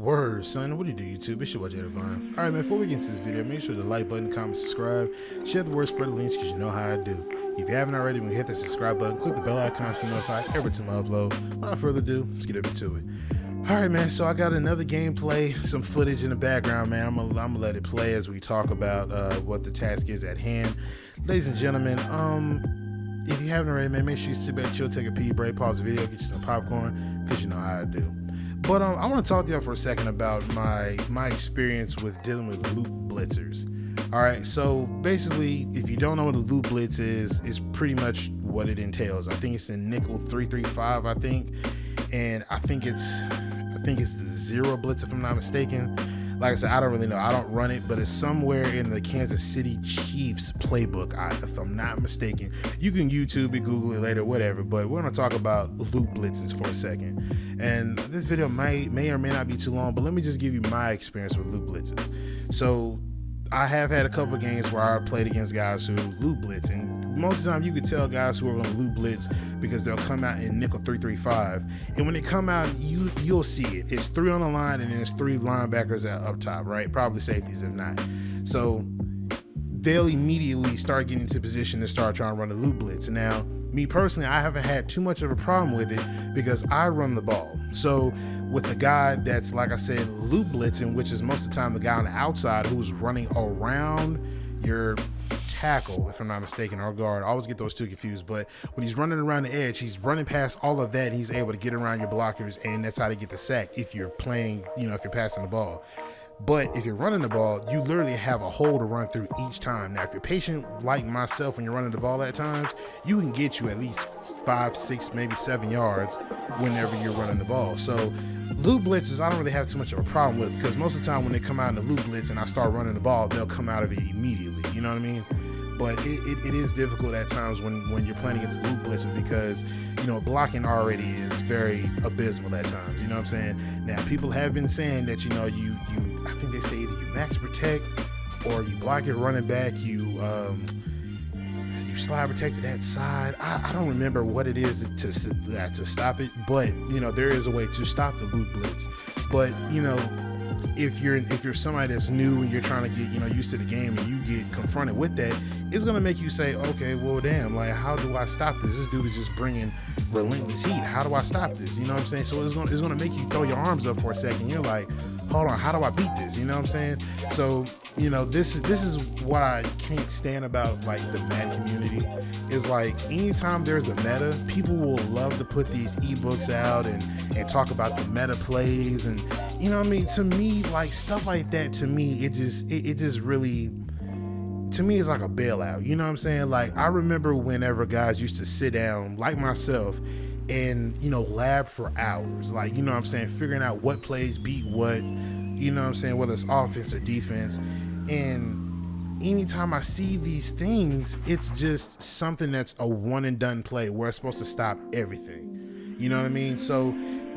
Word, son. What do you do, YouTube? It's your boy, Devon. All right, man, before we get into this video, make sure to like button, comment, subscribe, share the word, spread the links, because you know how I do. If you haven't already, when you hit the subscribe button, click the bell icon to be notified every time I upload. Without further ado, let's get into it. All right, man, so I got another gameplay, some footage in the background, man. I'm gonna let it play as we talk about what the task is at hand. Ladies and gentlemen, if you haven't already, man, make sure you sit back, chill, take a pee break, pause the video, get you some popcorn, because you know how I do. But I want to talk to y'all for a second about my experience with dealing with loot blitzers. All right, so basically, if you don't know what a loot blitz is, it's pretty much what it entails. I think it's in nickel 335, I think, and I think it's the zero blitz if I'm not mistaken. Like I said, I don't really know. I don't run it, but it's somewhere in the Kansas City Chiefs playbook, if I'm not mistaken. You can YouTube it, Google it later, whatever, but we're going to talk about loot blitzes for a second. And this video may or may not be too long, but let me just give you my experience with loot blitzes. So I have had a couple of games where I played against guys who loot blitz, and most of the time you could tell guys who are going to loot blitz because they'll come out in nickel 335, and when they come out, you'll see it. It's 3 on the line, and then there's 3 linebackers up top, right? Probably safeties if not. So they'll immediately start getting into position to start trying to run a loot blitz. Now, me personally, I haven't had too much of a problem with it because I run the ball. So with the guy that's, like I said, loot blitzing, which is most of the time the guy on the outside who's running around your tackle, if I'm not mistaken, or guard. I always get those two confused, but when he's running around the edge, he's running past all of that, and he's able to get around your blockers, and that's how to get the sack if you're playing, if you're passing the ball. But if you're running the ball, you literally have a hole to run through each time. Now, if you're patient like myself when you're running the ball at times, you can get you at least 5, 6, maybe 7 yards whenever you're running the ball. So loot blitzes, I don't really have too much of a problem with, because most of the time when they come out in the loot blitz and I start running the ball, they'll come out of it immediately. You know what I mean? But it is difficult at times when you're playing against loot blitzers because, blocking already is very abysmal at times. You know what I'm saying? Now, people have been saying that, I think they say either you max protect or you block your running back, you slide protect to that side. I don't remember what it is to stop it, but, there is a way to stop the loot blitz. But, if you're somebody that's new and you're trying to get used to the game and you get confronted with that, it's gonna make you say, okay, well, damn, like, how do I stop this? This dude is just bringing relentless heat. How do I stop this? You know what I'm saying? So it's gonna make you throw your arms up for a second. You're like, hold on, how do I beat this? You know what I'm saying? So this is what I can't stand about like the Madden community is like anytime there's a meta, people will love to put these ebooks out and talk about the meta plays, and to me, like, stuff like that, to me, it just really, to me, it's like a bailout. You know what I'm saying? Like, I remember whenever guys used to sit down like myself and lab for hours, like, figuring out what plays beat what, whether it's offense or defense. And anytime I see these things, it's just something that's a one and done play where it's supposed to stop everything. You know what I mean? So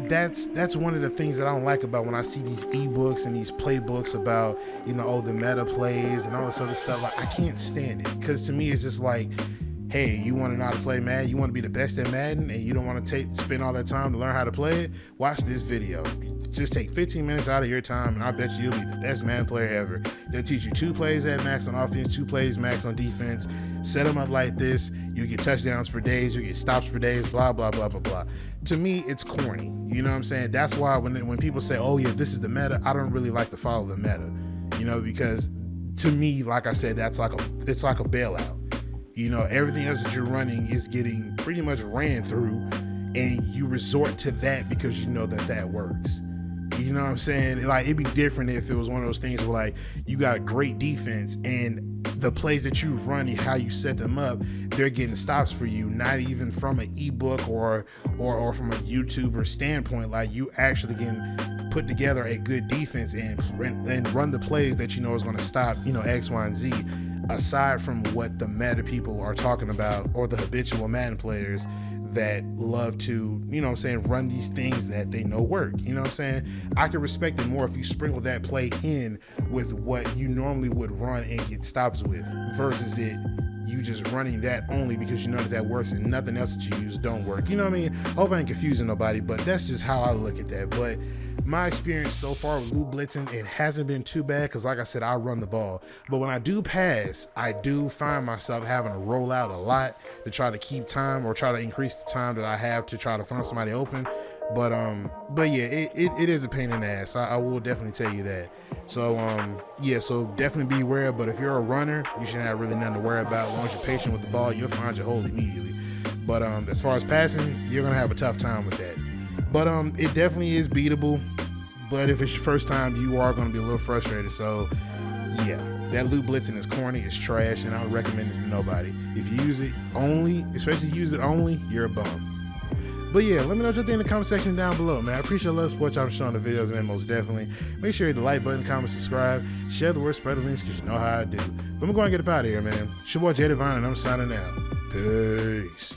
that's one of the things that I don't like about when I see these ebooks and these playbooks about, the meta plays and all this other stuff. Like, I can't stand it, because to me, it's just like, hey, you want to know how to play Madden? You want to be the best at Madden, and you don't want to spend all that time to learn how to play it? Watch this video. Just take 15 minutes out of your time, and I bet you'll be the best Madden player ever. They'll teach you 2 plays at max on offense, 2 plays max on defense. Set them up like this. You get touchdowns for days. You get stops for days. Blah, blah, blah, blah, blah. To me, it's corny. You know what I'm saying? That's why when people say, oh, yeah, this is the meta, I don't really like to follow the meta. Because to me, like I said, it's like a bailout. Everything else that you're running is getting pretty much ran through, and you resort to that because you know that works. You know what I'm saying? Like, it'd be different if it was one of those things where, like, you got a great defense and the plays that you run and how you set them up, they're getting stops for you, not even from an ebook or from a YouTuber standpoint. Like, you actually can put together a good defense and run the plays that is going to stop, X, Y, and Z, aside from what the meta people are talking about, or the habitual Madden players that love to, run these things that they know work. I can respect it more if you sprinkle that play in with what you normally would run and get stops with, versus it, you just running that only because you know that works and nothing else that you use don't work. You know what I mean? Hope I ain't confusing nobody, but that's just how I look at that. But my experience so far with loop blitzing, it hasn't been too bad because, like I said, I run the ball. But when I do pass, I do find myself having to roll out a lot to try to keep time or try to increase the time that I have to try to find somebody open. But yeah, it is a pain in the ass. I will definitely tell you that. So yeah, so definitely be aware. But if you're a runner, you shouldn't have really nothing to worry about. As long as you're patient with the ball, you'll find your hole immediately. But as far as passing, you're gonna have a tough time with that. But it definitely is beatable. But if it's your first time, you are gonna be a little frustrated. So yeah, that loop blitzing is corny, it's trash, and I don't recommend it to nobody. If you use it only, especially use it only, you're a bum. But yeah, let me know what you think in the comment section down below, man. I appreciate a lot of support y'all showing the videos, man, most definitely. Make sure you hit the like button, comment, subscribe, share the word, spread the links, because you know how I do. But I'm going to get up out of here, man. It's your boy, Jay Divine, and I'm signing out. Peace.